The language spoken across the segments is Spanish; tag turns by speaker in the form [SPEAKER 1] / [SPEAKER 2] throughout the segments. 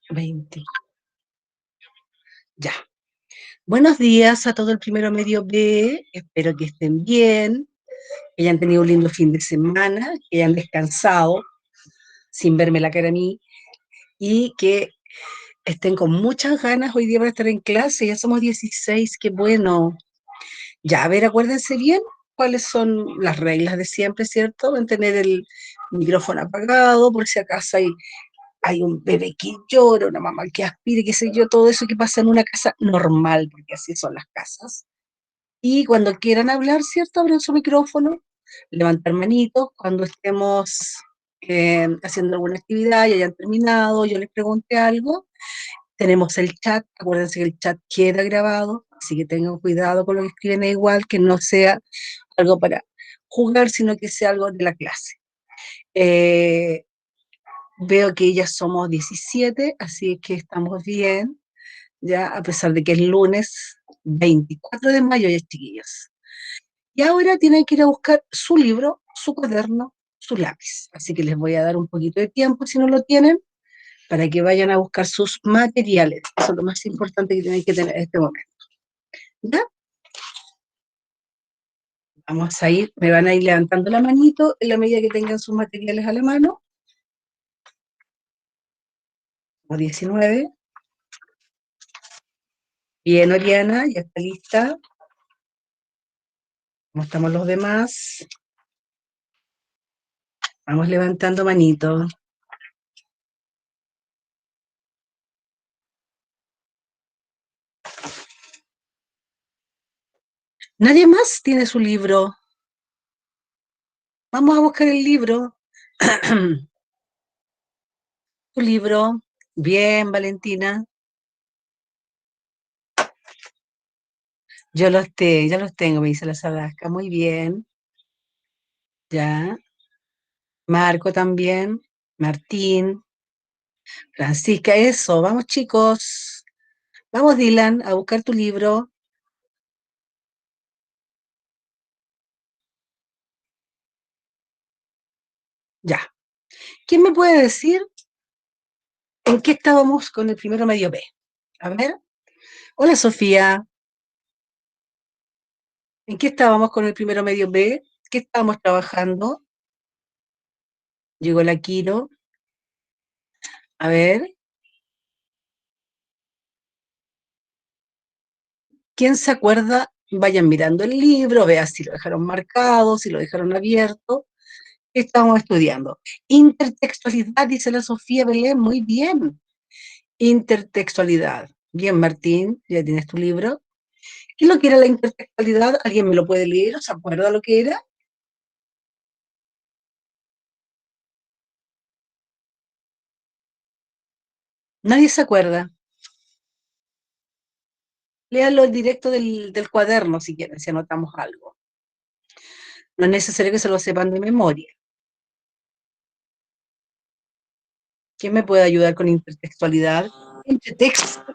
[SPEAKER 1] 20. Ya. Buenos días a todo el primero medio B. Espero que estén bien, que hayan tenido un lindo fin de semana, que hayan descansado sin verme la cara a mí y que estén con muchas ganas hoy día para estar en clase. Ya somos 16, qué bueno. Ya, a ver, acuérdense bien cuáles son las reglas de siempre, ¿cierto? Mantener el micrófono apagado por si acaso hay un bebé que llora, una mamá que aspire, qué sé yo, todo eso que pasa en una casa normal, porque así son las casas. Y cuando quieran hablar, ¿cierto? Abren su micrófono, levantar manitos, cuando estemos haciendo alguna actividad y hayan terminado, yo les pregunte algo, tenemos el chat, acuérdense que el chat queda grabado, así que tengan cuidado con lo que escriben, es igual que no sea algo para jugar, sino que sea algo de la clase. Eh, Veo que ya somos 17, así que estamos bien, ya a pesar de que es lunes 24 de mayo, ya chiquillos. Y ahora tienen que ir a buscar su libro, su cuaderno, su lápiz. Así que les voy a dar un poquito de tiempo, si no lo tienen, para que vayan a buscar sus materiales. Eso es lo más importante que tienen que tener en este momento. ¿Ya? Vamos a ir, me van a ir levantando la manito en la medida que tengan sus materiales a la mano. O 19. Bien, Oriana, ya está lista. ¿Cómo estamos los demás? Vamos levantando manito. ¿Nadie más tiene su libro? Vamos a buscar el libro. Tu libro. Bien, Valentina. Ya los tengo, me dice la Sadasca. Muy bien. Ya. Marco también. Martín. Francisca, eso. Vamos, chicos. Vamos, Dylan, a buscar tu libro. Ya. ¿Quién me puede decir en qué estábamos con el primero medio B? A ver. Hola, Sofía. ¿En qué estábamos con el primero medio B? ¿Qué estábamos trabajando? Llegó la Quiro. A ver. ¿Quién se acuerda? Vayan mirando el libro, vean si lo dejaron marcado, si lo dejaron abierto. ¿Qué estamos estudiando? Intertextualidad, dice la Sofía Belén, muy bien. Intertextualidad. Bien, Martín, ya tienes tu libro. ¿Qué es lo que era la intertextualidad? ¿Alguien me lo puede leer? ¿O se acuerda lo que era? Nadie se acuerda. Léanlo en directo del cuaderno si quieren, si anotamos algo. No es necesario que se lo sepan de memoria. ¿Quién me puede ayudar con intertextualidad? Intertexto.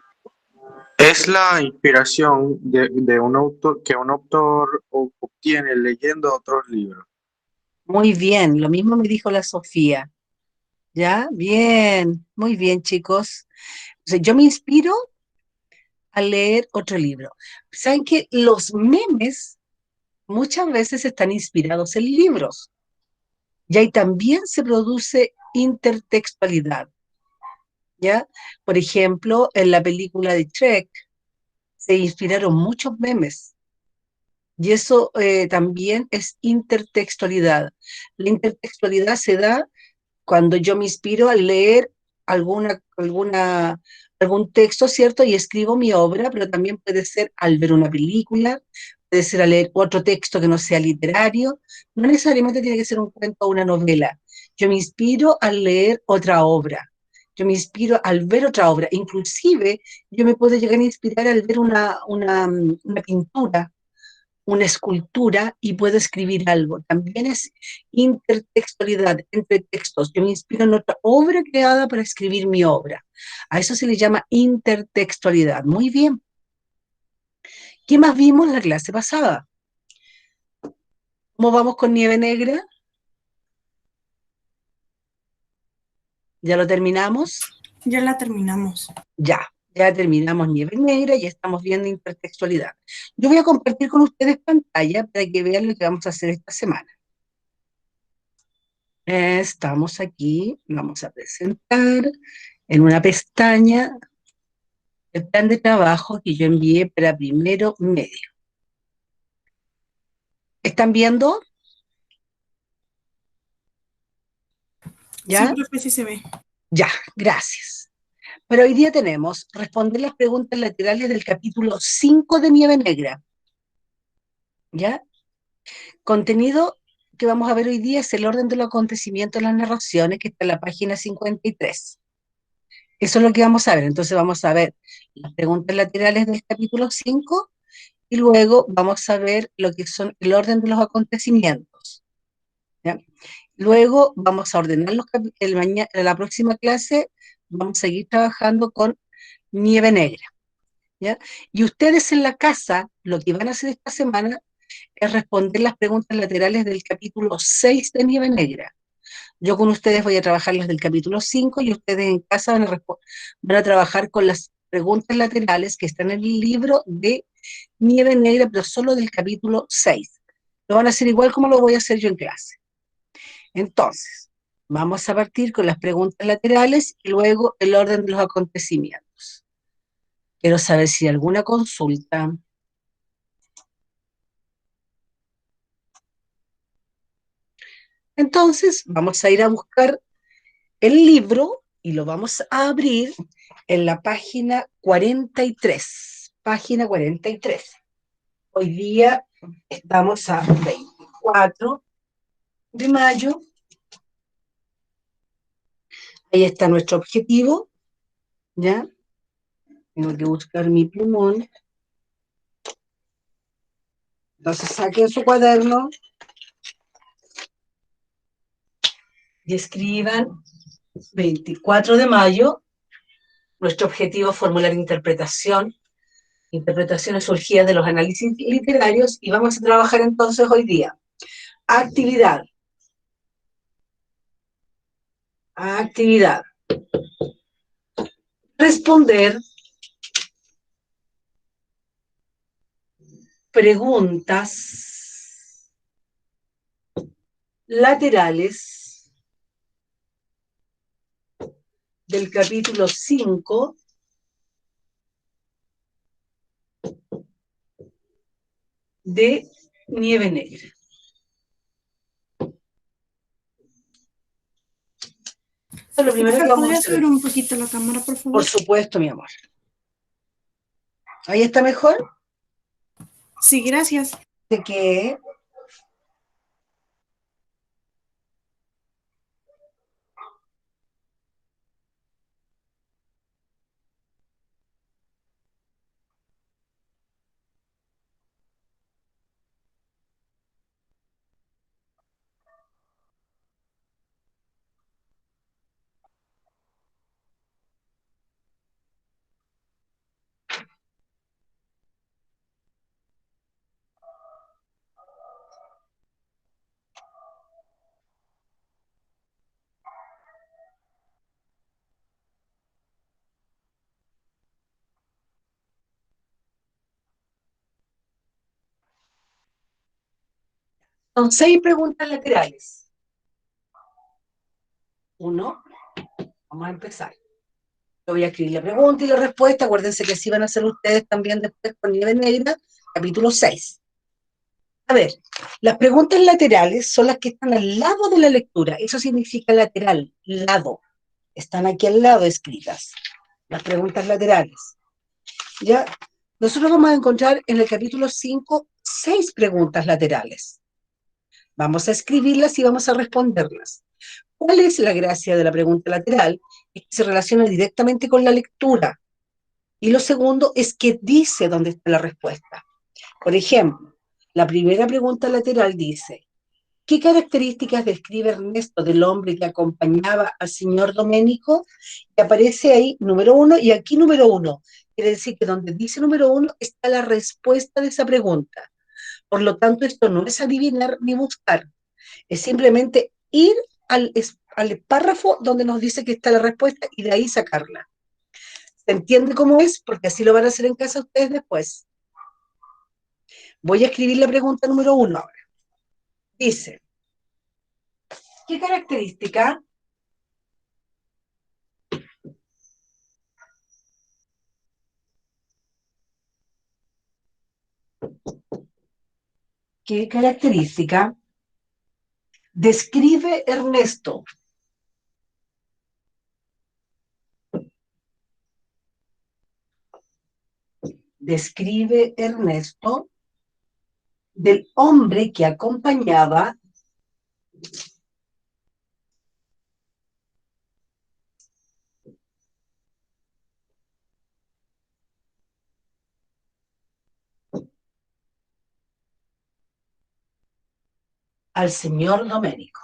[SPEAKER 2] Es la inspiración de un autor que un autor obtiene leyendo otros libros.
[SPEAKER 1] Muy bien, lo mismo me dijo la Sofía. ¿Ya? Bien, muy bien, chicos. O sea, yo me inspiro a leer otro libro. ¿Saben que los memes muchas veces están inspirados en libros? Y ahí también se produce intertextualidad, ¿ya? Por ejemplo, en la película de Shrek se inspiraron muchos memes. Y eso también es intertextualidad. La intertextualidad se da cuando yo me inspiro a leer algún texto, ¿cierto? Y escribo mi obra, pero también puede ser al ver una película, puede ser al leer otro texto que no sea literario, no necesariamente tiene que ser un cuento o una novela. Yo me inspiro al leer otra obra, yo me inspiro al ver otra obra, inclusive yo me puedo llegar a inspirar al ver una pintura, una escultura y puedo escribir algo. También es intertextualidad entre textos. Yo me inspiro en otra obra creada para escribir mi obra. A eso se le llama intertextualidad. Muy bien. ¿Qué más vimos la clase pasada? ¿Cómo vamos con Nieve Negra? ¿Ya lo terminamos?
[SPEAKER 3] Ya la terminamos.
[SPEAKER 1] Ya terminamos Nieve Negra y estamos viendo intertextualidad. Yo voy a compartir con ustedes pantalla para que vean lo que vamos a hacer esta semana. Estamos aquí, vamos a presentar en una pestaña el plan de trabajo que yo envié para primero medio. ¿Están viendo?
[SPEAKER 3] ¿Ya? Sí,
[SPEAKER 1] ¿Ya?
[SPEAKER 3] sí se ve.
[SPEAKER 1] Ya, gracias. Pero hoy día tenemos responder las preguntas laterales del capítulo 5 de Nieve Negra. ¿Ya? Contenido que vamos a ver hoy día es el orden de los acontecimientos en las narraciones, que está en la página 53. Eso es lo que vamos a ver. Entonces vamos a ver las preguntas laterales del capítulo 5 y luego vamos a ver lo que son el orden de los acontecimientos. ¿Ya? Luego vamos a ordenar en la próxima clase vamos a seguir trabajando con Nieve Negra. ¿Ya? Y ustedes en la casa, lo que van a hacer esta semana es responder las preguntas laterales del capítulo 6 de Nieve Negra. Yo con ustedes voy a trabajar las del capítulo 5 y ustedes en casa van a trabajar con las preguntas laterales que están en el libro de Nieve Negra, pero solo del capítulo 6. Lo van a hacer igual como lo voy a hacer yo en clase. Entonces, vamos a partir con las preguntas laterales y luego el orden de los acontecimientos. Quiero saber si hay alguna consulta. Entonces, vamos a ir a buscar el libro y lo vamos a abrir en la página 43. Página 43. Hoy día estamos a 24 de mayo. Ahí está nuestro objetivo. ¿Ya? Tengo que buscar mi plumón. Entonces saquen su cuaderno y escriban 24 de mayo. Nuestro objetivo es formular interpretaciones surgidas de los análisis literarios y vamos a trabajar entonces hoy día. Actividad. Actividad. Responder preguntas laterales del capítulo 5 de Nieve Negra. Esto es lo primero que vamos a hacer.
[SPEAKER 3] ¿Puedes subir un poquito la cámara, por favor?
[SPEAKER 1] Por supuesto, mi amor. ¿Ahí está mejor?
[SPEAKER 3] Sí, gracias.
[SPEAKER 1] ¿De qué? Son 6 preguntas laterales. 1. Vamos a empezar. Yo voy a escribir la pregunta y la respuesta. Acuérdense que así van a hacer ustedes también después con Nieve Negra, capítulo 6. A ver, las preguntas laterales son las que están al lado de la lectura. Eso significa lateral, lado. Están aquí al lado escritas. Las preguntas laterales. Ya, nosotros vamos a encontrar en el capítulo 5 6 preguntas laterales. Vamos a escribirlas y vamos a responderlas. ¿Cuál es la gracia de la pregunta lateral? Es que se relaciona directamente con la lectura. Y lo segundo es que dice dónde está la respuesta. Por ejemplo, la primera pregunta lateral dice, ¿qué características describe Ernesto del hombre que acompañaba al señor Doménico? Y aparece ahí número 1 y aquí número 1. Quiere decir que donde dice número 1 está la respuesta de esa pregunta. Por lo tanto, esto no es adivinar ni buscar, es simplemente ir al párrafo donde nos dice que está la respuesta y de ahí sacarla. ¿Se entiende cómo es? Porque así lo van a hacer en casa ustedes después. Voy a escribir la pregunta número 1 ahora. Dice, ¿qué característica describe Ernesto? Describe Ernesto del hombre que acompañaba al señor Domenico.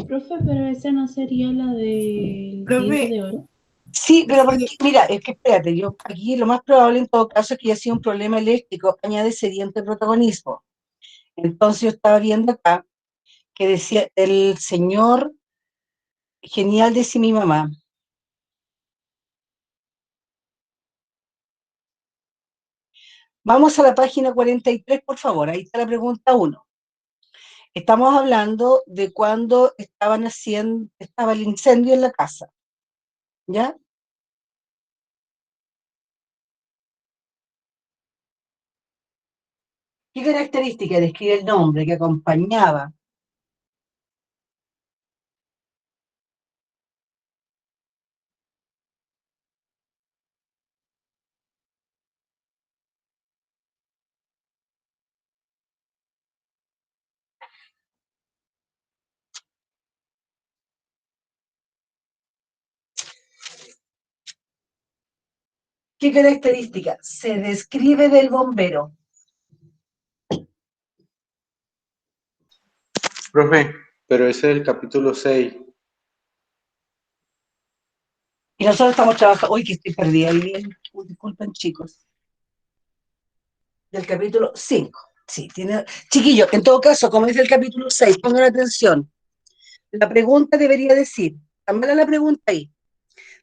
[SPEAKER 4] Profe, pero esa no sería la del
[SPEAKER 3] Profe.
[SPEAKER 4] diente de oro.
[SPEAKER 1] Sí, pero porque, mira, es que espérate, yo aquí lo más probable en todo caso es que haya sido un problema eléctrico, añade sediente protagonismo. Entonces yo estaba viendo acá que decía el señor genial de sí mi mamá. Vamos a la página 43, por favor, ahí está la pregunta 1. Estamos hablando de cuando estaba el incendio en la casa, ¿ya? ¿Qué característica describe el nombre que acompañaba ¿Qué característica se describe del bombero?
[SPEAKER 2] Profe, pero ese es el capítulo 6.
[SPEAKER 1] Y nosotros estamos trabajando, uy, que estoy perdida, disculpen chicos, del capítulo 5. Sí, tiene, chiquillos, en todo caso, como es el capítulo 6, pongan atención. La pregunta debería decir, está mala la pregunta ahí,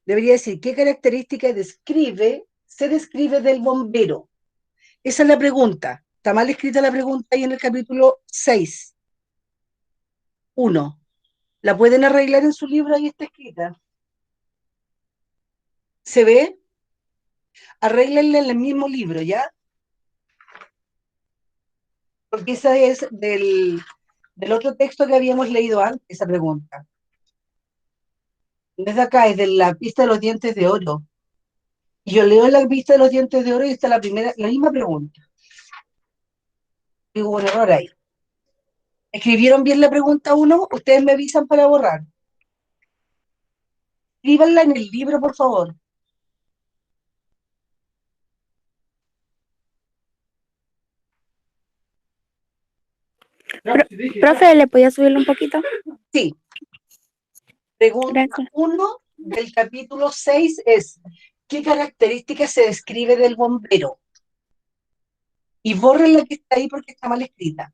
[SPEAKER 1] debería decir, ¿qué característica se describe del bombero? Esa es la pregunta. Está mal escrita la pregunta ahí en el capítulo 6. 1. ¿La pueden arreglar en su libro? Ahí está escrita. ¿Se ve? Arréglenla en el mismo libro, ¿ya? Porque esa es del otro texto que habíamos leído antes, esa pregunta. No es de acá, es de la pista de los dientes de oro. Y yo leo en la pista de los dientes de oro y está la misma pregunta. Y hubo un error ahí. ¿Escribieron bien la pregunta 1? Ustedes me avisan para borrar. Escríbanla en el libro, por favor.
[SPEAKER 5] Profe, ¿le podía subirlo un poquito?
[SPEAKER 1] Sí. Pregunta
[SPEAKER 5] Gracias.
[SPEAKER 1] 1 del capítulo 6 es, ¿qué característica se describe del bombero? Y borren la que está ahí porque está mal escrita.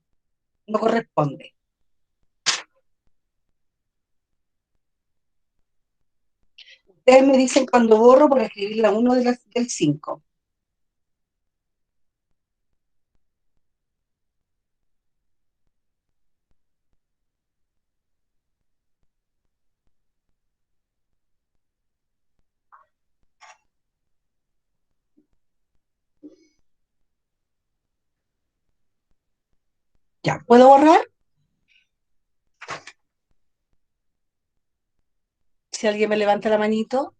[SPEAKER 1] No corresponde. Ustedes me dicen cuando borro para escribir la 1 del 5. Ya, ¿puedo borrar? Si alguien me levanta la manito.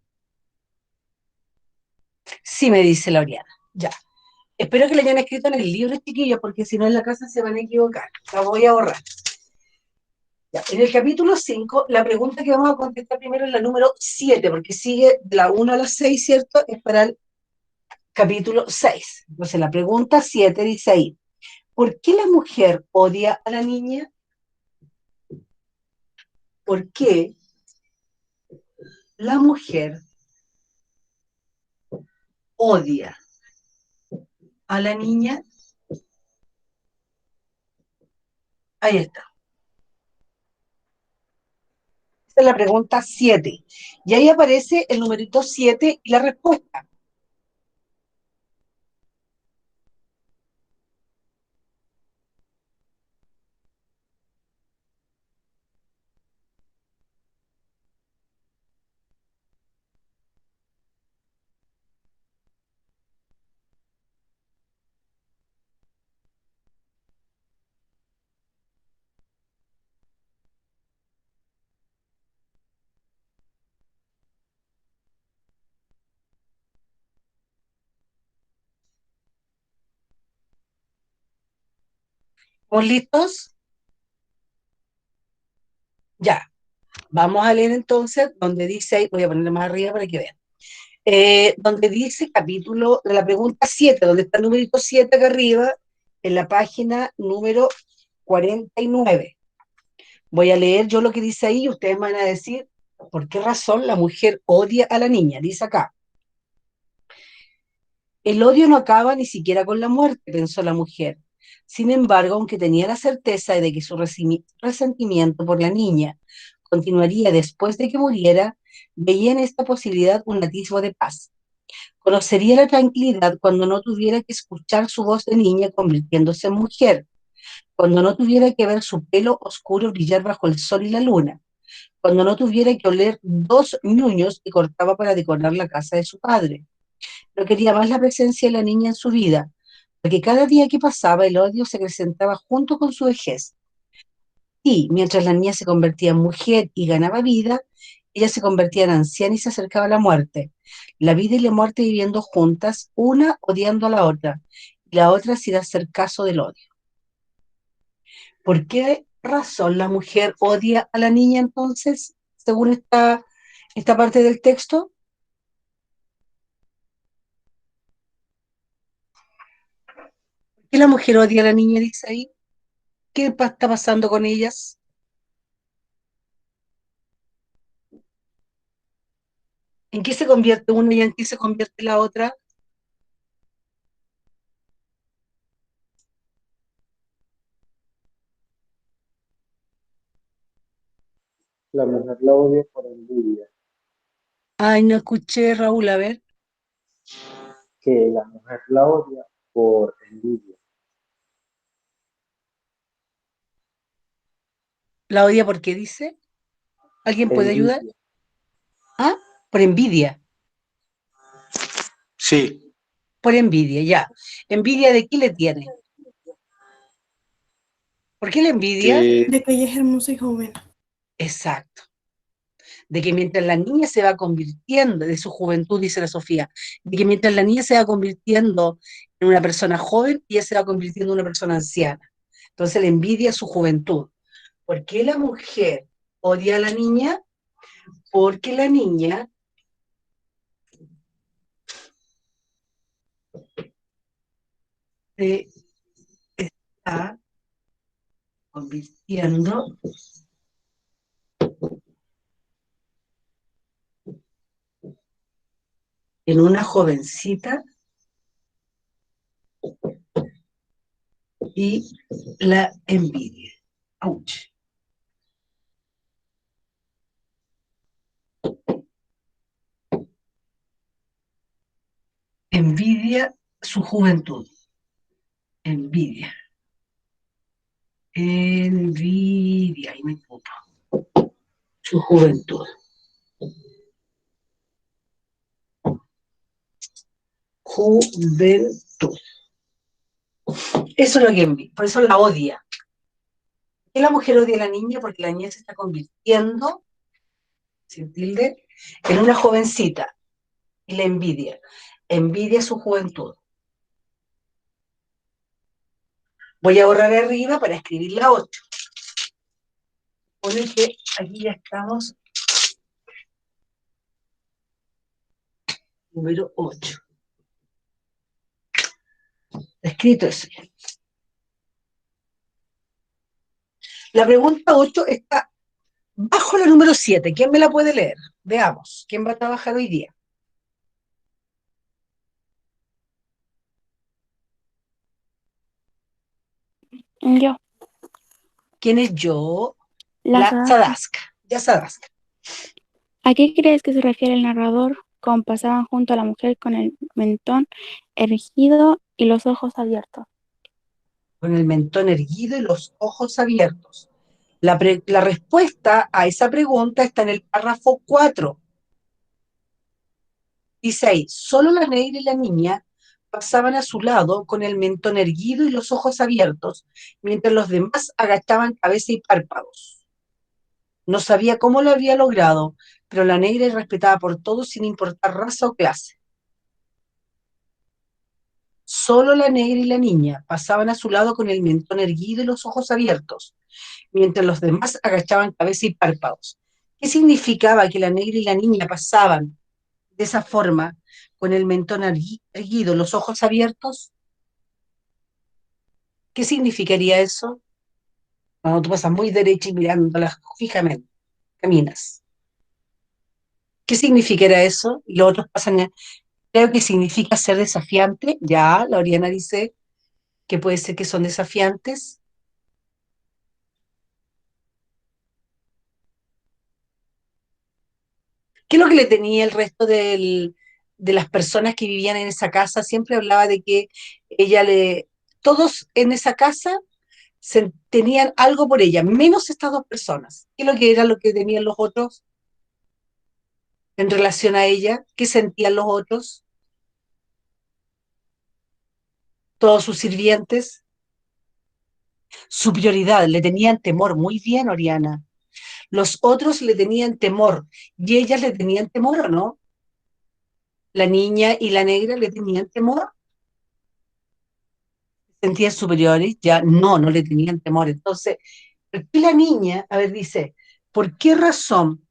[SPEAKER 1] Sí, me dice Laureana. Ya. Espero que lo hayan escrito en el libro, chiquillos, porque si no en la casa se van a equivocar. La voy a borrar. Ya. En el capítulo 5, la pregunta que vamos a contestar primero es la número 7, porque sigue de la 1 a la 6, ¿cierto? Es para el capítulo 6. Entonces la pregunta 7 dice ahí, ¿por qué la mujer odia a la niña? ¿Por qué la mujer odia a la niña? Ahí está. Esta es la pregunta 7. Y ahí aparece el numerito 7 y la respuesta. ¿Estamos listos? Ya. Vamos a leer entonces donde dice, ahí voy a ponerle más arriba para que vean. Donde dice capítulo de la pregunta 7, donde está el numerito 7 acá arriba, en la página número 49. Voy a leer yo lo que dice ahí y ustedes van a decir por qué razón la mujer odia a la niña. Dice acá: el odio no acaba ni siquiera con la muerte, pensó la mujer. Sin embargo, aunque tenía la certeza de que su resentimiento por la niña continuaría después de que muriera, veía en esta posibilidad un atisbo de paz. Conocería la tranquilidad cuando no tuviera que escuchar su voz de niña convirtiéndose en mujer, cuando no tuviera que ver su pelo oscuro brillar bajo el sol y la luna, cuando no tuviera que oler 2 ñuños que cortaba para decorar la casa de su padre. No quería más la presencia de la niña en su vida, porque cada día que pasaba el odio se acrecentaba junto con su vejez. Y mientras la niña se convertía en mujer y ganaba vida, ella se convertía en anciana y se acercaba a la muerte. La vida y la muerte viviendo juntas, una odiando a la otra, y la otra sin hacer caso del odio. ¿Por qué razón la mujer odia a la niña entonces, según esta parte del texto? ¿Por qué la mujer odia a la niña, dice ahí? ¿Qué está pasando con ellas? ¿En qué se convierte una y en qué se convierte la otra?
[SPEAKER 2] La mujer la odia por envidia,
[SPEAKER 1] Ay, no escuché, Raúl, a ver.
[SPEAKER 2] que la mujer la odia por envidia.
[SPEAKER 1] ¿La odia porque dice? ¿Alguien puede ayudar?
[SPEAKER 2] Envidia.
[SPEAKER 1] Ah, por envidia.
[SPEAKER 2] Sí,
[SPEAKER 1] Por envidia, ya. ¿Envidia de qué le tiene? ¿Por qué la envidia?
[SPEAKER 2] que
[SPEAKER 3] De que ella es hermosa y joven.
[SPEAKER 1] Exacto. De que mientras la niña se va convirtiendo, de su juventud, dice la Sofía, de que mientras la niña se va convirtiendo en una persona joven, ella se va convirtiendo en una persona anciana. Entonces la envidia su juventud. ¿Por qué la mujer odia a la niña? Porque la niña se está convirtiendo en una jovencita y la envidia. Ouch. Envidia su juventud. Envidia. Envidia. Ahí me puto. Su juventud. Juventud. Eso es lo que envidia. Por eso la odia. ¿Por qué la mujer odia a la niña? Porque la niña se está convirtiendo, sin tilde, en una jovencita. Y la envidia. Envidia su juventud. Voy a borrar arriba para escribir la 8. Pone que aquí ya estamos. Número 8. Escrito eso. La pregunta 8 está bajo la número 7. ¿Quién me la puede leer? Veamos. ¿Quién va a trabajar hoy día?
[SPEAKER 5] Yo,
[SPEAKER 1] ¿Quién es yo?
[SPEAKER 5] la
[SPEAKER 1] La
[SPEAKER 5] Sadasca.
[SPEAKER 1] Sadasca. Ya Sadasca.
[SPEAKER 5] ¿A qué crees que se refiere el narrador con pasaban junto a la mujer con el mentón erguido y los ojos abiertos?
[SPEAKER 1] Con el mentón erguido y los ojos abiertos. La respuesta a esa pregunta está en el párrafo 4. Dice ahí, solo la negra y la niña pasaban a su lado con el mentón erguido y los ojos abiertos, mientras los demás agachaban cabeza y párpados. No sabía cómo lo había logrado, pero la negra era respetada por todos sin importar raza o clase. Solo la negra y la niña pasaban a su lado con el mentón erguido y los ojos abiertos, mientras los demás agachaban cabeza y párpados. ¿Qué significaba que la negra y la niña pasaban de esa forma, con el mentón erguido, los ojos abiertos? ¿Qué significaría eso? Cuando tú pasas muy derecha y mirándolas fijamente, caminas. ¿Qué significaría eso? Y los otros pasan, creo que significa ser desafiante. Ya, la Oriana dice que puede ser que son desafiantes. ¿Qué es lo que le tenía el resto de las personas que vivían en esa casa? Siempre hablaba de que todos en esa casa tenían algo por ella, menos estas dos personas. ¿Qué es lo que era lo que tenían los otros en relación a ella? ¿Qué sentían los otros? Todos sus sirvientes. Superioridad, le tenían temor. Muy bien, Oriana. Los otros le tenían temor. ¿Y ellas le tenían temor o no? La niña y la negra le tenían temor. ¿Sentían superiores? Ya no le tenían temor. Entonces, ¿por qué la niña, a ver, dice, ¿por qué razón?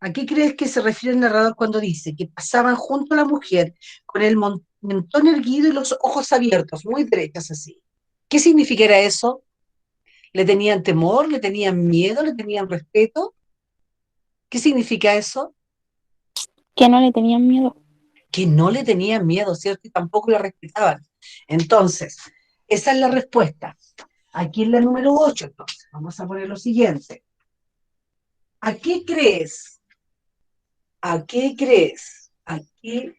[SPEAKER 1] ¿A qué crees que se refiere el narrador cuando dice que pasaban junto a la mujer con el mentón erguido y los ojos abiertos, muy derechas así? ¿Qué significará eso? ¿Le tenían temor? ¿Le tenían miedo? ¿Le tenían respeto? ¿Qué significa eso?
[SPEAKER 5] Que no le tenían miedo.
[SPEAKER 1] Que no le tenían miedo, ¿cierto? Y tampoco la respetaban. Entonces, esa es la respuesta. Aquí en la número 8, entonces, vamos a poner lo siguiente. ¿A qué crees? ¿A qué crees? ¿A qué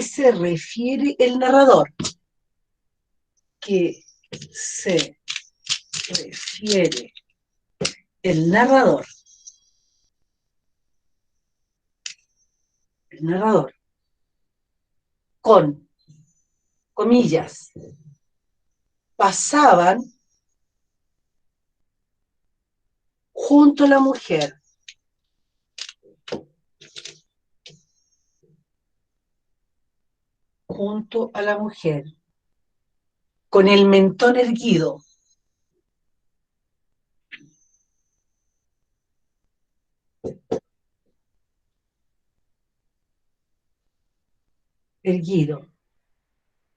[SPEAKER 1] se refiere el narrador? ¿Qué se refiere el narrador? El narrador, con comillas, pasaban junto a la mujer. Junto a la mujer, con el mentón erguido. Erguido.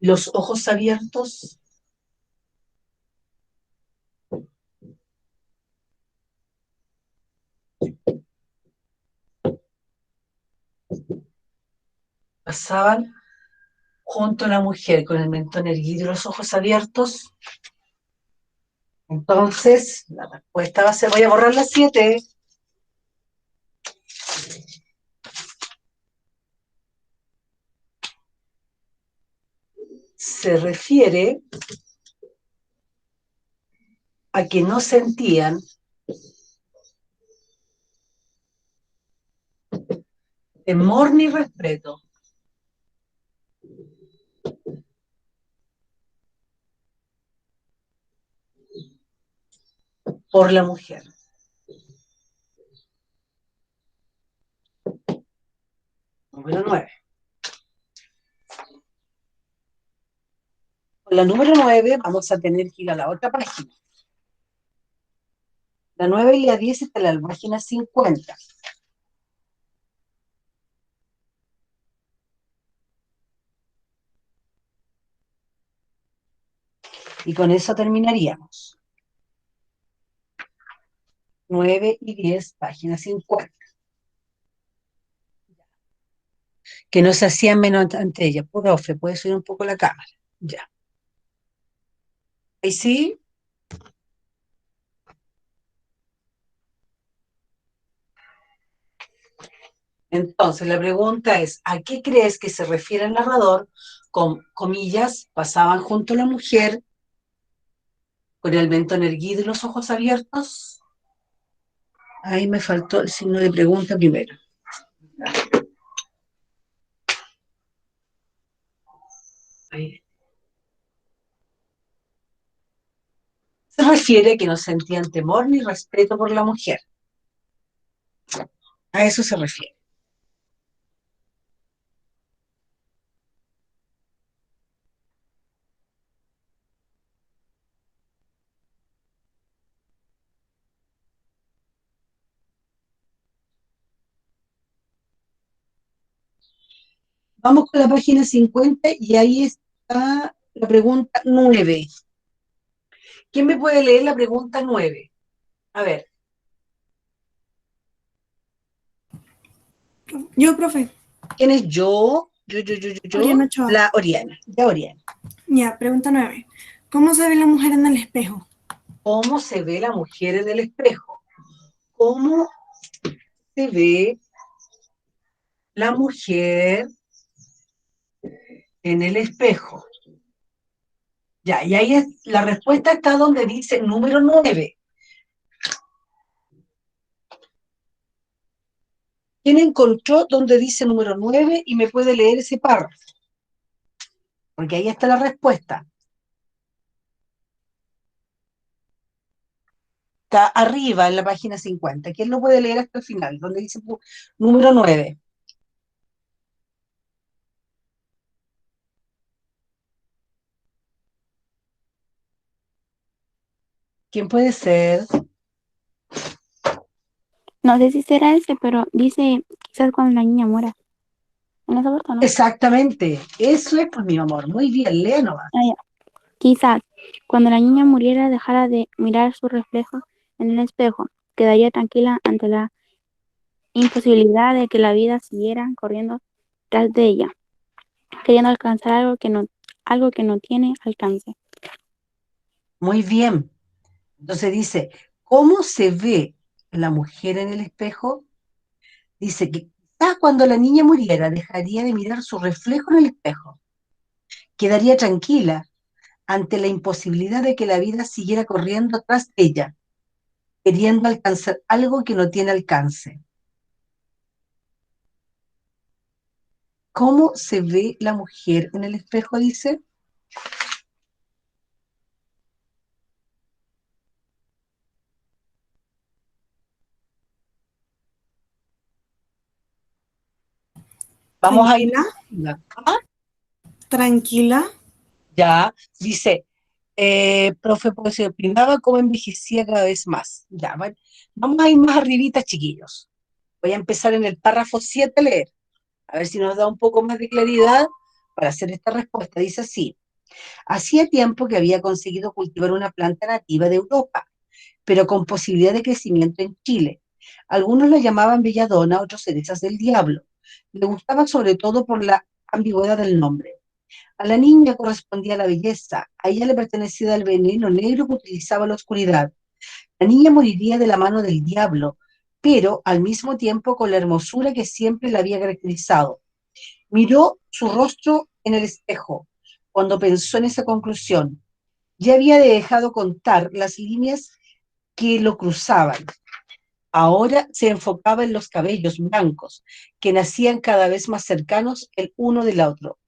[SPEAKER 1] Los ojos abiertos. Pasaban junto a la mujer con el mentón erguido y los ojos abiertos. Entonces, la respuesta va a ser, voy a borrar las 7. Se refiere a que no sentían temor ni respeto por la mujer. Número 9. Con la número 9 vamos a tener que ir a la otra página. La 9 y la 10 está en la página 50. Y con eso terminaríamos. 9 y 10, página 50. Que no se hacían menos ante ella. Profe, puede subir un poco la cámara. Ya. Ahí sí. Entonces, la pregunta es, ¿a qué crees que se refiere el narrador? Con comillas, pasaban junto a la mujer con el mentón erguido y los ojos abiertos. Ahí me faltó el signo de pregunta primero. Ahí. Se refiere a que no sentían temor ni respeto por la mujer. A eso se refiere. Vamos con la página 50 y ahí está la pregunta 9. ¿Quién me puede leer la pregunta 9? A ver.
[SPEAKER 3] Yo, profe.
[SPEAKER 1] ¿Quién es yo?
[SPEAKER 3] Oriana Ochoa.
[SPEAKER 1] La Oriana. Ya, Oriana.
[SPEAKER 3] Ya, pregunta 9. ¿Cómo se ve la mujer en el espejo?
[SPEAKER 1] ¿Cómo se ve la mujer en el espejo? ¿Cómo se ve la mujer en el espejo? Ya, y ahí la respuesta está donde dice número 9. ¿Quién encontró donde dice número 9 y me puede leer ese párrafo? Porque ahí está la respuesta. Está arriba en la página 50. ¿Quién lo puede leer hasta el final? Donde dice número 9. ¿Quién puede ser?
[SPEAKER 5] No sé si será ese, pero dice quizás cuando la niña muera. ¿En esa parte no?
[SPEAKER 1] Exactamente. Eso es, pues, mi amor. Muy bien, lea nomás.
[SPEAKER 5] Ah, ya. Quizás cuando la niña muriera dejara de mirar su reflejo en el espejo, quedaría tranquila ante la imposibilidad de que la vida siguiera corriendo tras de ella, queriendo alcanzar algo que no tiene alcance.
[SPEAKER 1] Muy bien. Entonces dice, ¿cómo se ve la mujer en el espejo? Dice que quizás cuando la niña muriera dejaría de mirar su reflejo en el espejo. Quedaría tranquila ante la imposibilidad de que la vida siguiera corriendo tras de ella, queriendo alcanzar algo que no tiene alcance. ¿Cómo se ve la mujer en el espejo? Dice. Vamos a ir.
[SPEAKER 3] Tranquila.
[SPEAKER 1] ¿Ah?
[SPEAKER 3] Tranquila.
[SPEAKER 1] Ya, dice, profe, pues se opinaba cómo envejecía cada vez más. Ya, bueno, vamos a ir más arribita, chiquillos. Voy a empezar en el párrafo 7 a leer, a ver si nos da un poco más de claridad para hacer esta respuesta. Dice así, hacía tiempo que había conseguido cultivar una planta nativa de Europa, pero con posibilidad de crecimiento en Chile. Algunos la llamaban belladona, otros cerezas del diablo. Le gustaba sobre todo por la ambigüedad del nombre. A la niña correspondía la belleza, a ella le pertenecía el veneno negro que utilizaba la oscuridad. La niña moriría de la mano del diablo, pero al mismo tiempo con la hermosura que siempre la había caracterizado. Miró su rostro en el espejo cuando pensó en esa conclusión. Ya había dejado contar las líneas que lo cruzaban. Ahora se enfocaba en los cabellos blancos, que nacían cada vez más cercanos el uno del otro.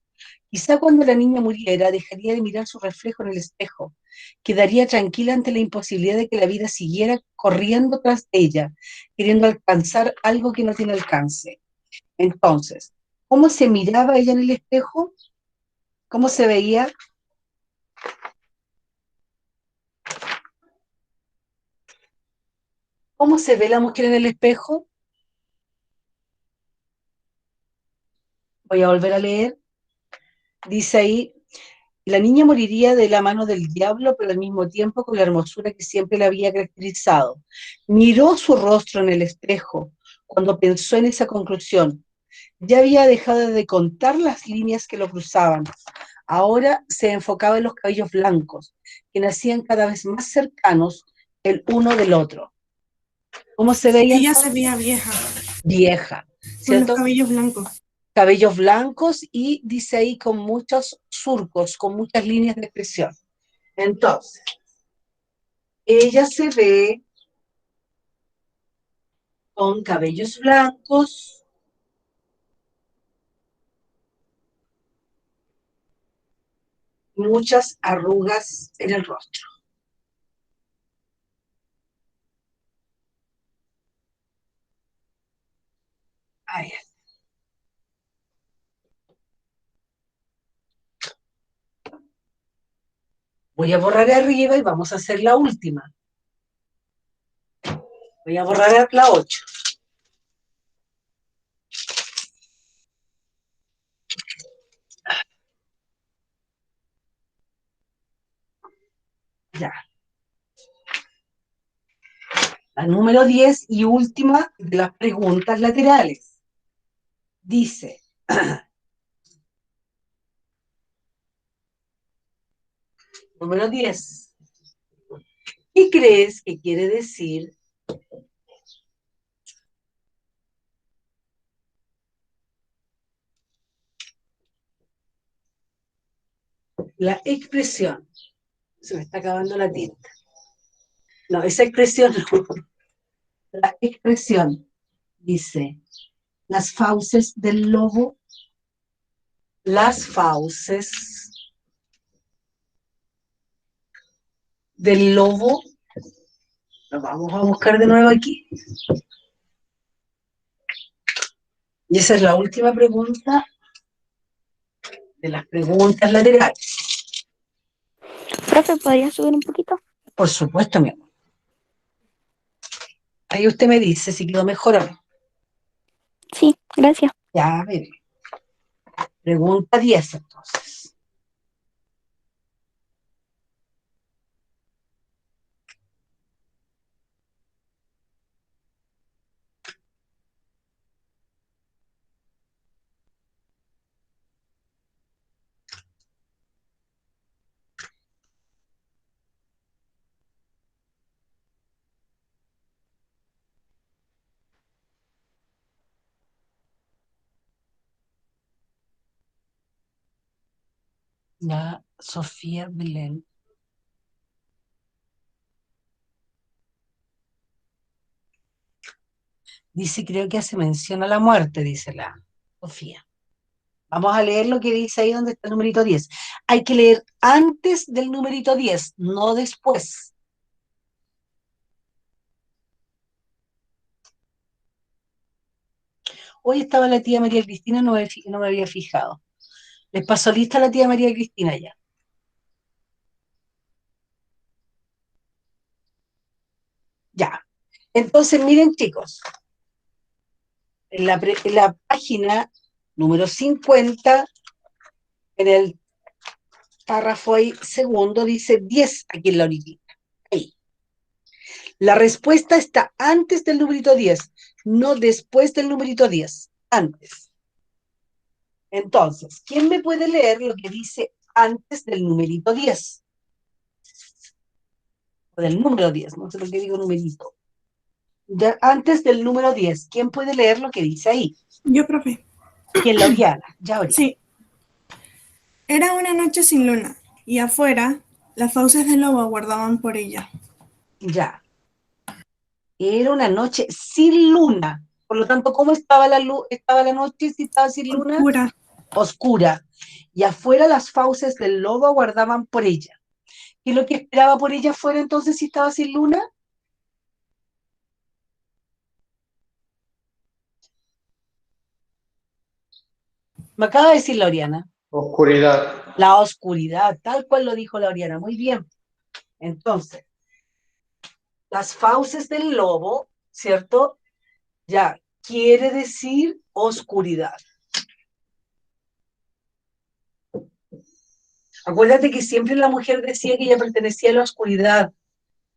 [SPEAKER 1] Quizá cuando la niña muriera dejaría de mirar su reflejo en el espejo, quedaría tranquila ante la imposibilidad de que la vida siguiera corriendo tras ella, queriendo alcanzar algo que no tiene alcance. Entonces, ¿cómo se miraba ella en el espejo? ¿Cómo se veía? ¿Cómo se ve la mujer en el espejo? Voy a volver a leer. Dice ahí, la niña moriría de la mano del diablo, pero al mismo tiempo con la hermosura que siempre la había caracterizado. Miró su rostro en el espejo cuando pensó en esa conclusión. Ya había dejado de contar las líneas que lo cruzaban. Ahora se enfocaba en los cabellos blancos, que nacían cada vez más cercanos el uno del otro. ¿Cómo se veía?
[SPEAKER 3] Ella se veía vieja.
[SPEAKER 1] vieja,
[SPEAKER 3] Con los
[SPEAKER 1] ¿cierto?
[SPEAKER 3] cabellos blancos.
[SPEAKER 1] Cabellos blancos y dice ahí con muchos surcos, con muchas líneas de expresión. Entonces, ella se ve con cabellos blancos, muchas arrugas en el rostro. Ahí. Voy a borrar arriba y vamos a hacer la última. Voy a borrar la 8. Ya. La número 10 y última de las preguntas laterales. Dice, número 10. ¿Qué crees que quiere decir la expresión? Se me está acabando la tinta. No, esa expresión no. La expresión dice, las fauces del lobo, las fauces del lobo. Lo vamos a buscar de nuevo aquí. Y esa es la última pregunta de las preguntas laterales.
[SPEAKER 5] Profe, ¿podría subir un poquito?
[SPEAKER 1] Por supuesto, mi amor. Ahí usted me dice si quedó mejor o no.
[SPEAKER 5] Sí, gracias.
[SPEAKER 1] Ya, bebé. Pregunta 10, entonces. Ya, Sofía Belén. Dice, creo que hace mención a la muerte, dice la Sofía. Vamos a leer lo que dice ahí donde está el numerito 10. Hay que leer antes del numerito 10, no después. Hoy estaba la tía María Cristina, no me había fijado. ¿Les pasó lista la tía María Cristina ya? Ya. Entonces, miren, chicos, en la página número 50, en el párrafo ahí segundo, dice 10 aquí en la orillita. Ahí. La respuesta está antes del numerito 10, no después del numerito 10, antes. Entonces, ¿quién me puede leer lo que dice antes del numerito 10? O del número 10, no sé por qué digo numerito. Antes del número 10, ¿quién puede leer lo que dice ahí?
[SPEAKER 3] Yo, profe.
[SPEAKER 1] ¿Quién, Lauriana? Ya, Oriana.
[SPEAKER 3] Sí. Era una noche sin luna, y afuera, las fauces del lobo aguardaban por ella.
[SPEAKER 1] Ya. Era una noche sin luna. Por lo tanto, ¿cómo estaba la luz? ¿Estaba la noche si estaba sin luna?
[SPEAKER 3] Oscura.
[SPEAKER 1] Oscura. Y afuera las fauces del lobo aguardaban por ella. ¿Qué es lo que esperaba por ella afuera entonces si estaba sin luna? Me acaba de decir Lauriana.
[SPEAKER 2] Oscuridad.
[SPEAKER 1] La oscuridad, tal cual lo dijo Lauriana. Muy bien. Entonces, las fauces del lobo, ¿cierto? Ya, quiere decir oscuridad. Acuérdate que siempre la mujer decía que ella pertenecía a la oscuridad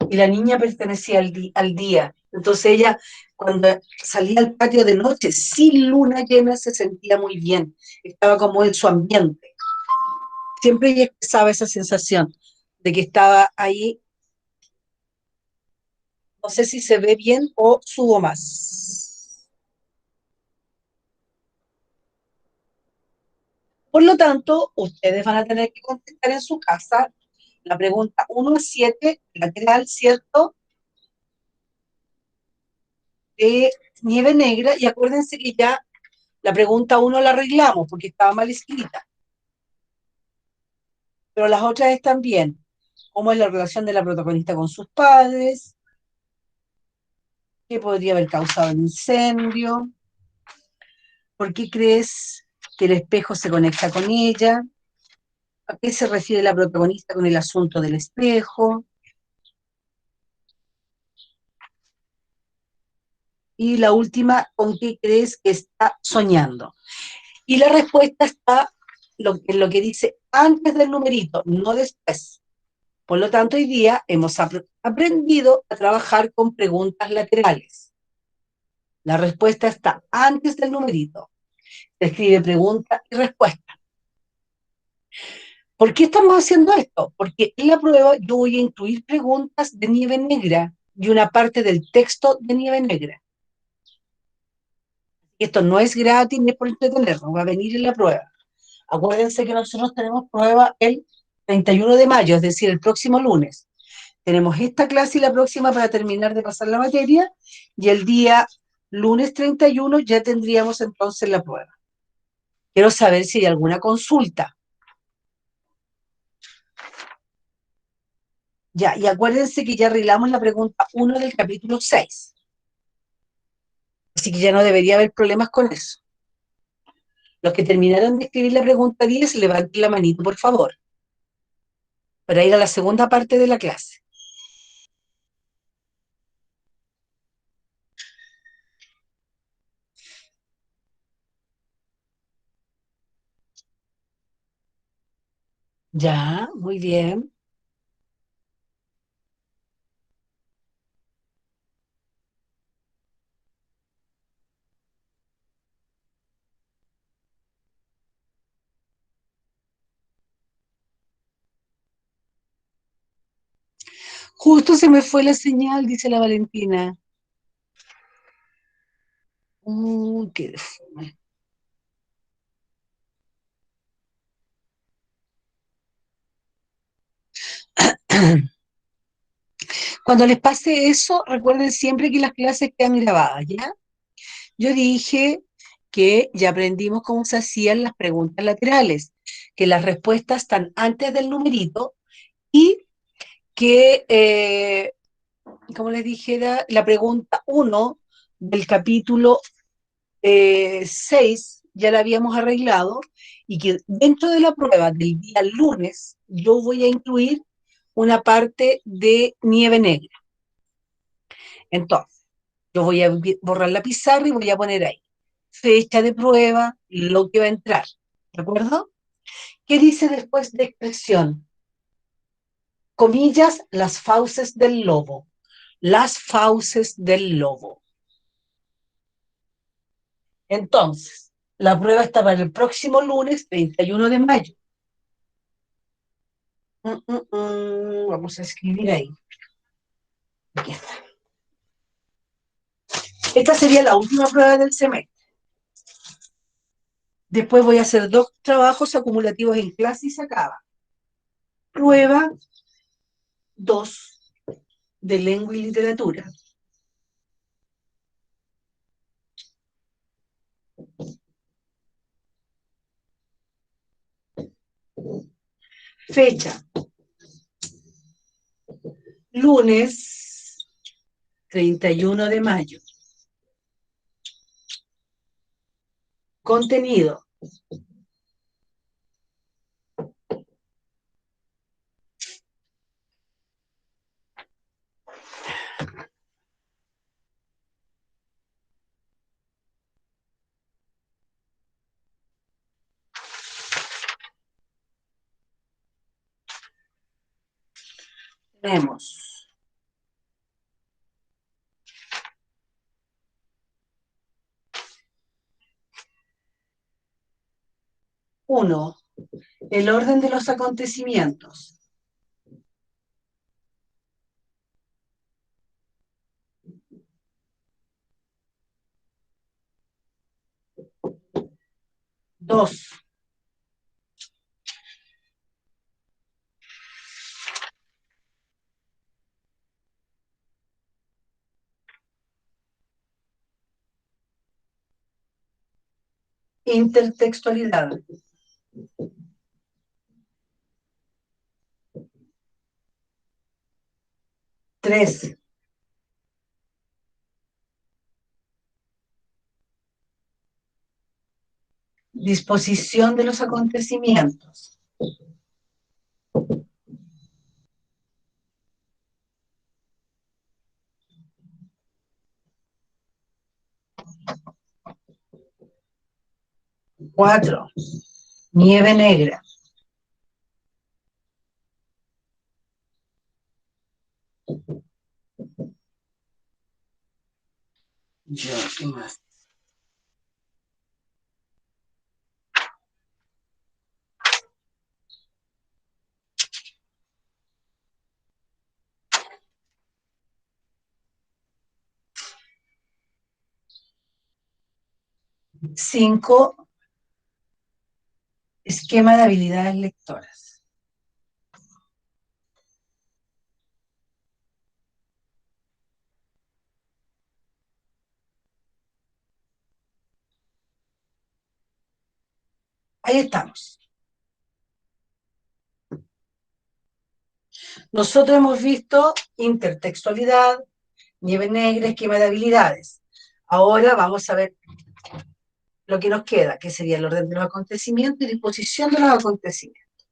[SPEAKER 1] y la niña pertenecía al día. Entonces ella, cuando salía al patio de noche, sin luna llena, se sentía muy bien. Estaba como en su ambiente. Siempre ella expresaba esa sensación de que estaba ahí. No sé si se ve bien o subo más. Por lo tanto, ustedes van a tener que contestar en su casa la pregunta 1 a 7, lateral, ¿cierto? De Nieve Negra, y acuérdense que ya la pregunta 1 la arreglamos porque estaba mal escrita, pero las otras están bien. ¿Cómo es la relación de la protagonista con sus padres? ¿Qué podría haber causado el incendio? ¿Por qué crees que el espejo se conecta con ella? ¿A qué se refiere la protagonista con el asunto del espejo? Y la última, ¿con qué crees que está soñando? Y la respuesta está en lo que dice antes del numerito, no después. Por lo tanto, hoy día hemos aprendido a trabajar con preguntas laterales. La respuesta está antes del numerito. Se escribe pregunta y respuesta. ¿Por qué estamos haciendo esto? Porque en la prueba yo voy a incluir preguntas de Nieve Negra y una parte del texto de Nieve Negra. Esto no es gratis ni es por entretenernos, va a venir en la prueba. Acuérdense que nosotros tenemos prueba el 31 de mayo, es decir, el próximo lunes. Tenemos esta clase y la próxima para terminar de pasar la materia, y el día lunes 31 ya tendríamos entonces la prueba. Quiero saber si hay alguna consulta. Ya, y acuérdense que ya arreglamos la pregunta 1 del capítulo 6. Así que ya no debería haber problemas con eso. Los que terminaron de escribir la pregunta 10, levanten la manito, por favor, para ir a la segunda parte de la clase. Ya, muy bien. Justo se me fue la señal, dice la Valentina. Uy, qué fome. Cuando les pase eso, recuerden siempre que las clases quedan grabadas, ¿ya? Yo dije que ya aprendimos cómo se hacían las preguntas laterales, que las respuestas están antes del numerito y que, como les dijera, la pregunta 1 del capítulo 6 ya la habíamos arreglado y que dentro de la prueba del día lunes yo voy a incluir una parte de Nieve Negra. Entonces, yo voy a borrar la pizarra y voy a poner ahí fecha de prueba, lo que va a entrar. ¿De acuerdo? ¿Qué dice después de expresión? Comillas, las fauces del lobo. Las fauces del lobo. Entonces, la prueba está para el próximo lunes, 31 de mayo. Vamos a escribir ahí. Aquí está. Esta sería la última prueba del semestre. Después voy a hacer 2 trabajos acumulativos en clase y se acaba. Prueba 2 de lengua y literatura. Fecha. Lunes 31 de mayo. Contenido. Tenemos 1. El orden de los acontecimientos. 2. Intertextualidad. Tres. Disposición de los acontecimientos. Cuatro. Nieve negra. Yo, ¿qué más? Cinco. Esquema de habilidades lectoras. Ahí estamos. Nosotros hemos visto intertextualidad, nieve negra, esquema de habilidades. Ahora vamos a ver lo que nos queda, que sería el orden de los acontecimientos y disposición de los acontecimientos.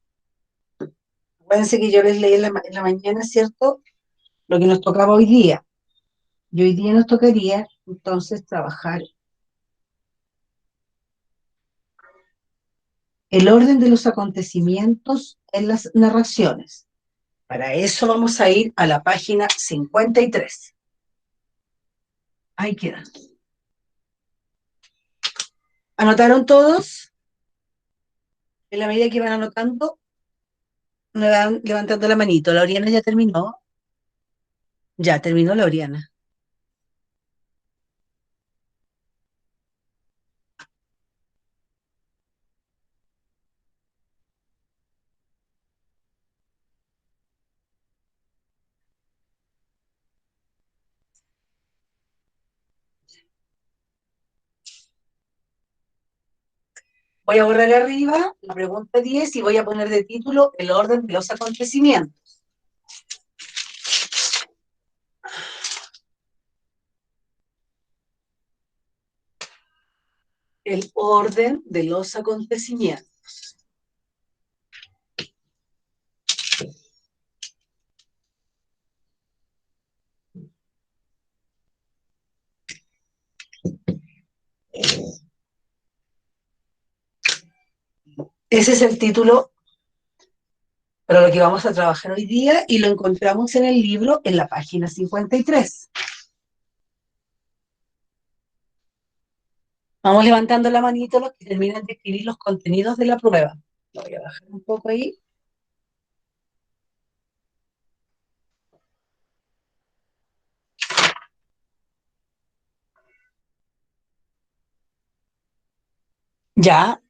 [SPEAKER 1] Acuérdense que yo les leí en la mañana, ¿cierto? Lo que nos tocaba hoy día. Y hoy día nos tocaría, entonces, trabajar el orden de los acontecimientos en las narraciones. Para eso vamos a ir a la página 53. Ahí queda. ¿Anotaron todos? En la medida que van anotando, me van levantando la manito. ¿La Oriana ya terminó? Ya terminó la Oriana. Voy a borrar arriba la pregunta 10 y voy a poner de título el orden de los acontecimientos. El orden de los acontecimientos. Ese es el título para lo que vamos a trabajar hoy día y lo encontramos en el libro en la página 53. Vamos levantando la manito los que terminan de escribir los contenidos de la prueba. Lo voy a bajar un poco ahí. Ya.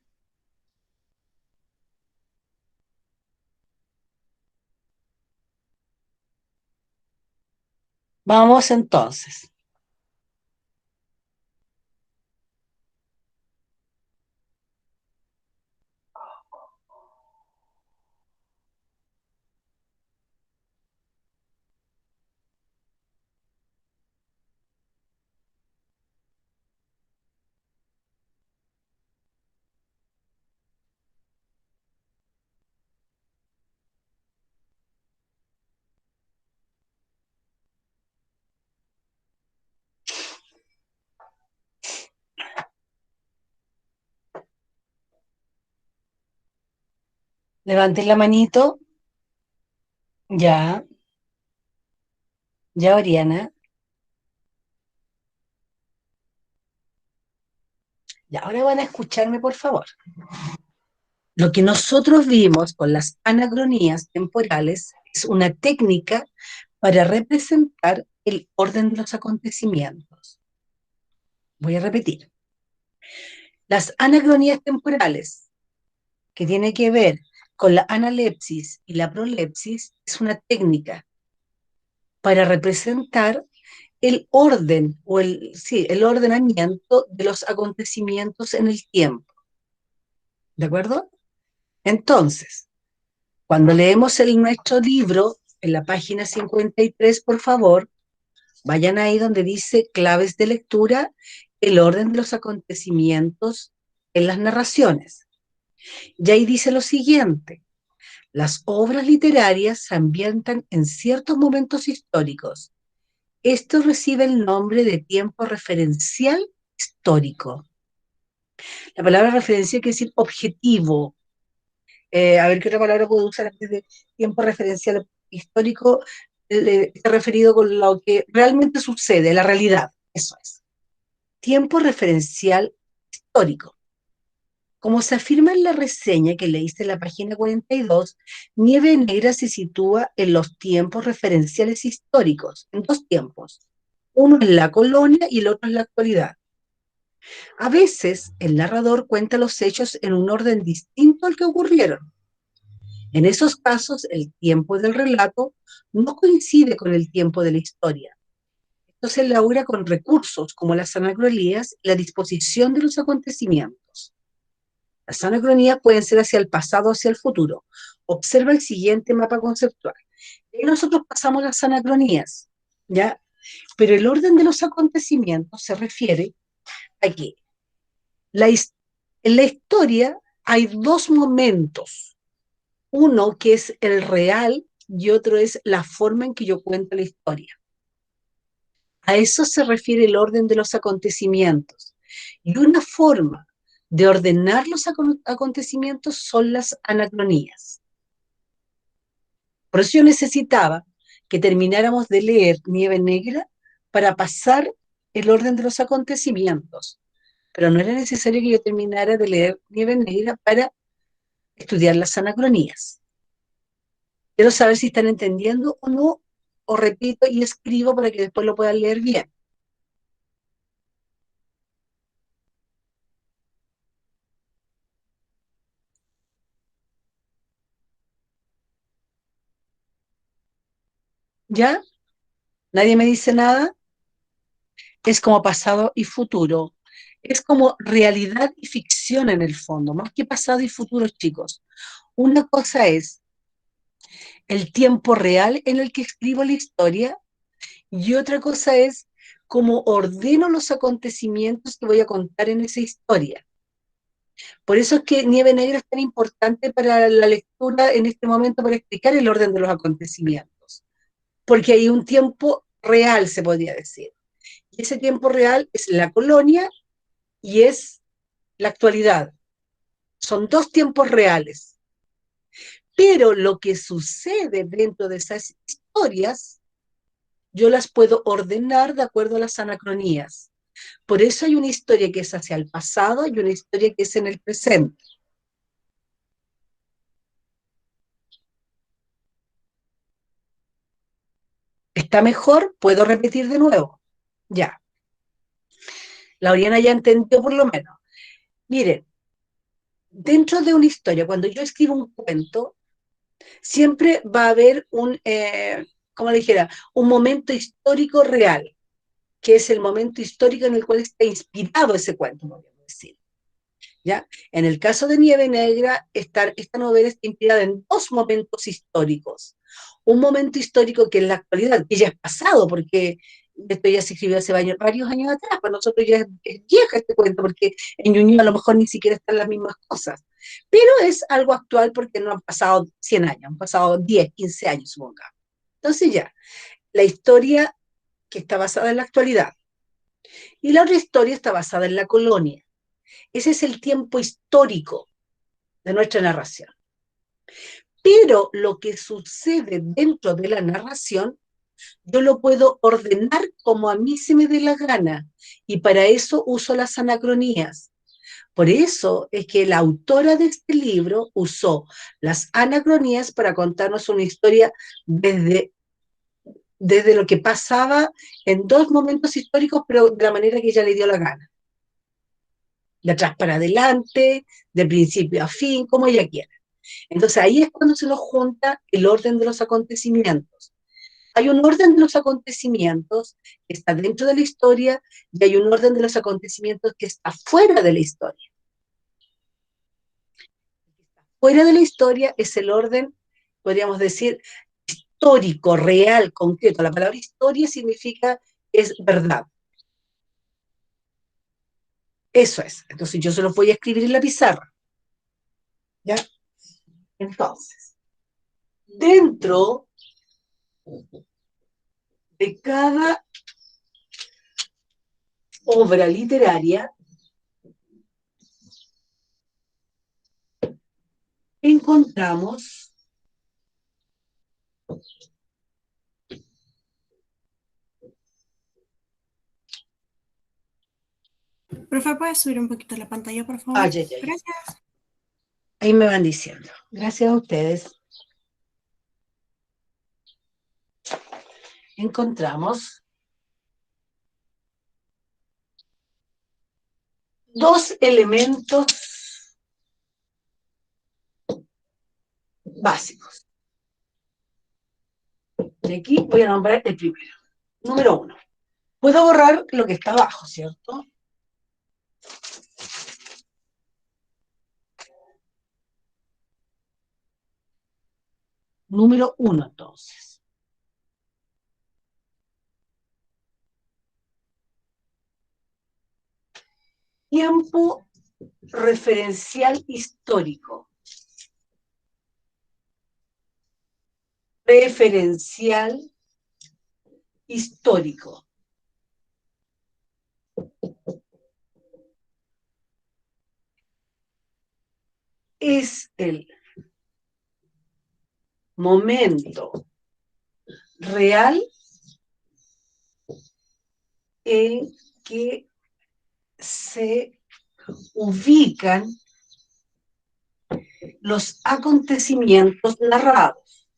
[SPEAKER 1] Vamos entonces. Levanten la manito. Ya. Ya, Oriana. Ya, ahora van a escucharme, por favor. Lo que nosotros vimos con las anacronías temporales es una técnica para representar el orden de los acontecimientos. Voy a repetir. Las anacronías temporales, que tiene que ver con la analepsis y la prolepsis, es una técnica para representar el orden o el ordenamiento de los acontecimientos en el tiempo. ¿De acuerdo? Entonces, cuando leemos nuestro libro, en la página 53, por favor, vayan ahí donde dice claves de lectura, el orden de los acontecimientos en las narraciones. Y ahí dice lo siguiente: las obras literarias se ambientan en ciertos momentos históricos. Estos reciben el nombre de tiempo referencial histórico. La palabra referencial quiere decir objetivo. A ver qué otra palabra puedo usar antes de tiempo referencial histórico. Está referido con lo que realmente sucede, la realidad. Eso es. Tiempo referencial histórico. Como se afirma en la reseña que leíste en la página 42, Nieve Negra se sitúa en los tiempos referenciales históricos, en dos tiempos. Uno en la colonia y el otro en la actualidad. A veces el narrador cuenta los hechos en un orden distinto al que ocurrieron. En esos casos, el tiempo del relato no coincide con el tiempo de la historia. Esto se logra con recursos como las anacronías y la disposición de los acontecimientos. Las anacronías pueden ser hacia el pasado o hacia el futuro. Observa el siguiente mapa conceptual. Y nosotros pasamos las anacronías, ¿ya? Pero el orden de los acontecimientos se refiere a que en la historia hay dos momentos. Uno que es el real y otro es la forma en que yo cuento la historia. A eso se refiere el orden de los acontecimientos. Y una forma de ordenar los acontecimientos son las anacronías. Por eso yo necesitaba que termináramos de leer Nieve Negra para pasar el orden de los acontecimientos. Pero no era necesario que yo terminara de leer Nieve Negra para estudiar las anacronías. Quiero saber si están entendiendo o no, o repito y escribo para que después lo puedan leer bien. ¿Ya? ¿Nadie me dice nada? Es como pasado y futuro. Es como realidad y ficción en el fondo, más que pasado y futuro, chicos. Una cosa es el tiempo real en el que escribo la historia y otra cosa es cómo ordeno los acontecimientos que voy a contar en esa historia. Por eso es que Nieve Negra es tan importante para la lectura en este momento para explicar el orden de los acontecimientos. Porque hay un tiempo real, se podría decir. Y ese tiempo real es la colonia y es la actualidad. Son dos tiempos reales. Pero lo que sucede dentro de esas historias, yo las puedo ordenar de acuerdo a las anacronías. Por eso hay una historia que es hacia el pasado y una historia que es en el presente. ¿Está mejor? ¿Puedo repetir de nuevo? Ya. La Oriana ya entendió por lo menos. Miren, dentro de una historia, cuando yo escribo un cuento, siempre va a haber como le dijera, un momento histórico real, que es el momento histórico en el cual está inspirado ese cuento, podríamos decir. ¿Ya? En el caso de Nieve Negra, esta novela está inspirada en dos momentos históricos. Un momento histórico que en la actualidad, que ya es pasado, porque esto ya se escribió hace varios años atrás, para nosotros ya es vieja este cuento, porque en Ñuñoa a lo mejor ni siquiera están las mismas cosas. Pero es algo actual porque no han pasado 100 años, han pasado 10, 15 años, supongamos. Entonces ya, la historia que está basada en la actualidad. Y la otra historia está basada en la colonia. Ese es el tiempo histórico de nuestra narración. Pero lo que sucede dentro de la narración, yo lo puedo ordenar como a mí se me dé la gana. Y para eso uso las anacronías. Por eso es que la autora de este libro usó las anacronías para contarnos una historia desde lo que pasaba en dos momentos históricos, pero de la manera que ella le dio la gana. De atrás para adelante, de principio a fin, como ella quiera. Entonces ahí es cuando se nos junta el orden de los acontecimientos. Hay un orden de los acontecimientos que está dentro de la historia y hay un orden de los acontecimientos que está fuera de la historia. fuera de la historia es el orden, podríamos decir, histórico, real, concreto. La palabra historia significa es verdad. Eso es. Entonces yo se los voy a escribir en la pizarra. ¿Ya? Entonces, dentro de cada obra literaria encontramos
[SPEAKER 3] Profe, ¿puedes subir un poquito la pantalla, por favor?
[SPEAKER 1] Ay, ay, ay.
[SPEAKER 3] Gracias.
[SPEAKER 1] Ahí me van diciendo. Gracias a ustedes. Encontramos dos elementos básicos. De aquí voy a nombrar el primero. Número 1. Puedo borrar lo que está abajo, ¿cierto? Número 1, entonces. Tiempo referencial histórico. Referencial histórico. Es el momento real en que se ubican los acontecimientos narrados.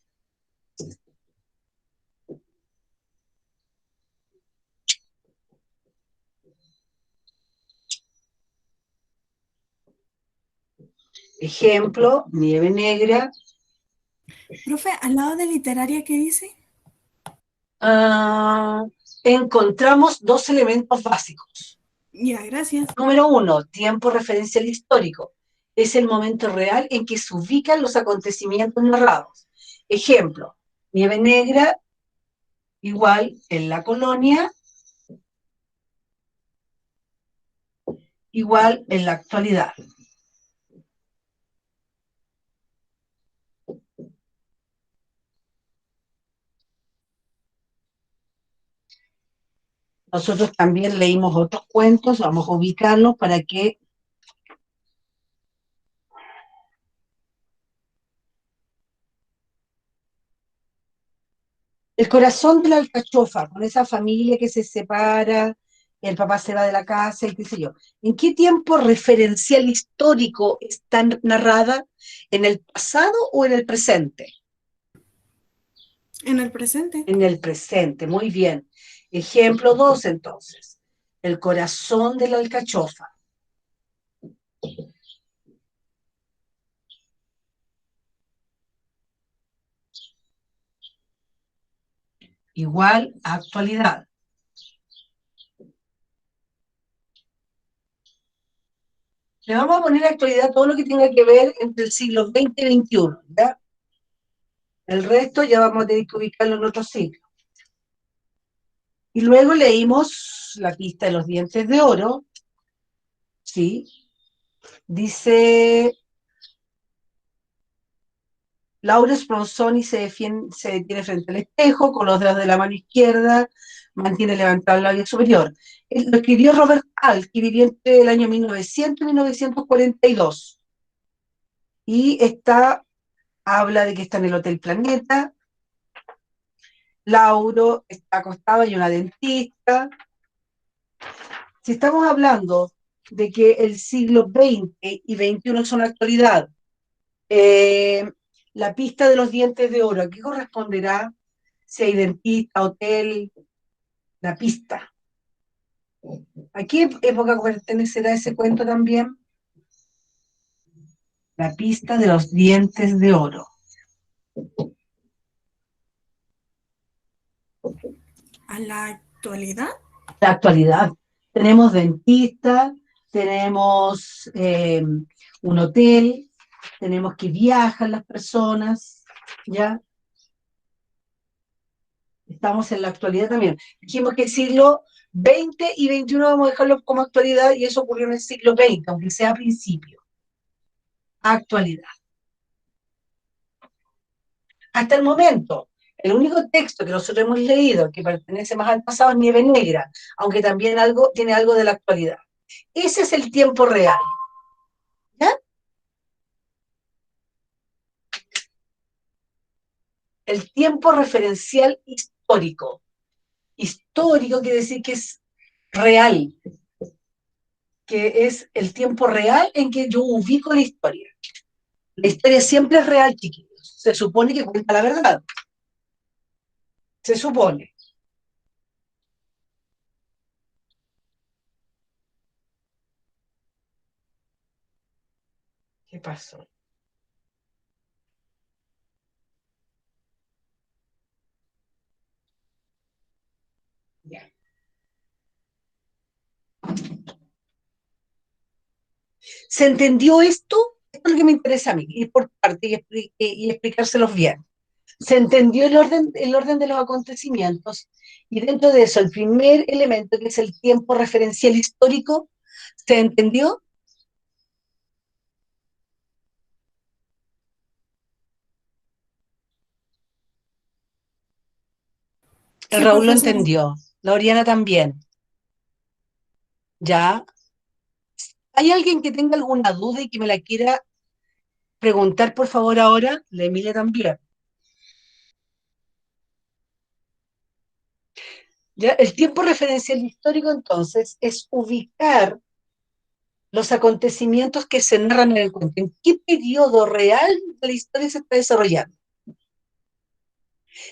[SPEAKER 1] Ejemplo, Nieve Negra.
[SPEAKER 3] Profe, al lado de literaria, ¿qué dice?
[SPEAKER 1] Encontramos dos elementos básicos.
[SPEAKER 3] Ya, gracias.
[SPEAKER 1] Número 1, tiempo referencial histórico. Es el momento real en que se ubican los acontecimientos narrados. Ejemplo, Nieve Negra, igual en la colonia, igual en la actualidad. Nosotros también leímos otros cuentos, vamos a ubicarlos para que El corazón de la alcachofa, con esa familia que se separa, el papá se va de la casa y qué sé yo. ¿En qué tiempo referencial histórico está narrada? ¿En el pasado o en el presente?
[SPEAKER 3] En el presente.
[SPEAKER 1] En el presente, muy bien. Ejemplo 2, entonces. El corazón de la alcachofa. Igual actualidad. Le vamos a poner actualidad todo lo que tenga que ver entre el siglo XX y XXI, ¿ya? El resto ya vamos a tener que ubicarlo en otro siglo. Y luego leímos La pista de los dientes de oro, ¿sí? Dice, Laura Spronzoni se detiene frente al espejo, con los dedos de la mano izquierda, mantiene levantado el labio superior. Lo escribió Robert Alt, que vivió entre el año 1900 y 1942. Y habla de que está en el Hotel Planeta. Lauro está acostado, hay una dentista. Si estamos hablando de que el siglo XX y XXI son actualidad, la pista de los dientes de oro, ¿a qué corresponderá? Si hay dentista, hotel, la pista. ¿A qué época pertenecerá ese cuento también? La pista de los dientes de oro.
[SPEAKER 3] ¿A la actualidad?
[SPEAKER 1] La actualidad. Tenemos dentista, tenemos un hotel, tenemos que viajan las personas, ¿ya? Estamos en la actualidad también. Dijimos que el siglo XX y XXI vamos a dejarlo como actualidad y eso ocurrió en el siglo XX, aunque sea a principio. Actualidad. Hasta el momento, el único texto que nosotros hemos leído que pertenece más al pasado es Nieve Negra, aunque también tiene algo de la actualidad. Ese es el tiempo real. ¿Ya? El tiempo referencial histórico. Histórico quiere decir que es real, que es el tiempo real en que yo ubico la historia. La historia siempre es real, chiquillos. Se supone que cuenta la verdad. Se supone. ¿Qué pasó? Ya. ¿Se entendió esto? Esto es lo que me interesa a mí, ir por parte y explicárselos bien. Se entendió el orden de los acontecimientos y dentro de eso el primer elemento, que es el tiempo referencial histórico, ¿se entendió? El
[SPEAKER 3] Sí,
[SPEAKER 1] Raúl lo
[SPEAKER 3] profesora.
[SPEAKER 1] entendió, la Oriana también. ¿Ya? ¿Hay alguien que tenga alguna duda y que me la quiera preguntar, por favor, ahora? La Emilia también. ¿Ya? El tiempo referencial histórico, entonces, es ubicar los acontecimientos que se narran en el cuento. ¿En qué periodo real de la historia se está desarrollando?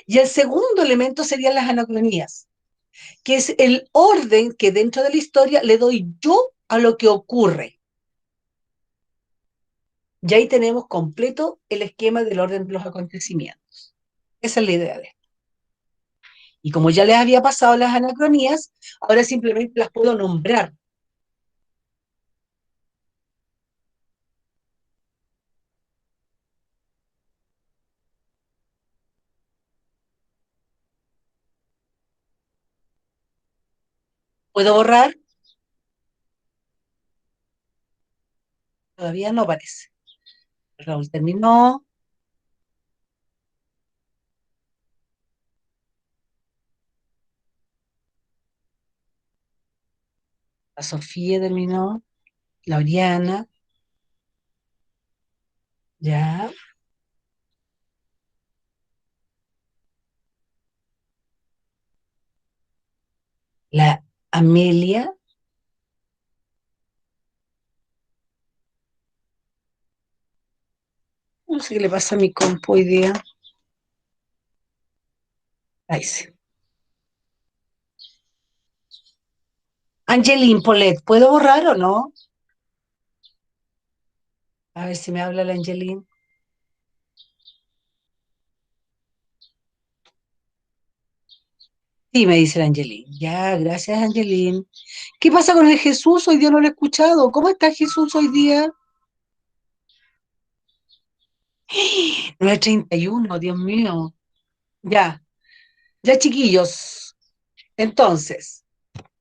[SPEAKER 1] Y el segundo elemento serían las anacronías, que es el orden que dentro de la historia le doy yo a lo que ocurre. Y ahí tenemos completo el esquema del orden de los acontecimientos. Esa es la idea de esto. Y como ya les había pasado las anacronías, ahora simplemente las puedo nombrar. ¿Puedo borrar? Todavía no aparece. Raúl terminó. La Sofía terminó. La Oriana. Ya. La Amelia. No sé qué le pasa a mi compu hoy día. Ahí sí. Angeline Polet, ¿puedo borrar o no? A ver si me habla la Angeline. Sí, me dice la Angeline. Ya, gracias, Angeline. ¿Qué pasa con el Jesús? Hoy día no lo he escuchado. ¿Cómo está Jesús hoy día? 9:31, Dios mío. Ya, ya, chiquillos. Entonces,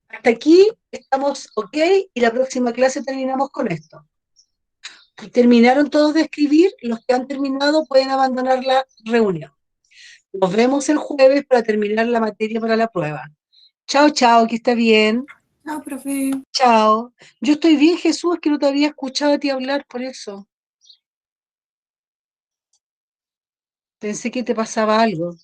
[SPEAKER 1] hasta aquí estamos ok y la próxima clase terminamos con esto. ¿Terminaron todos de escribir? Los que han terminado pueden abandonar la reunión. Nos vemos el jueves para terminar la materia para la prueba. Chao, chao, que está bien.
[SPEAKER 3] Chao, profe.
[SPEAKER 1] Chao. Yo estoy bien, Jesús, es que no te había escuchado a ti hablar por eso. Pensé que te pasaba algo.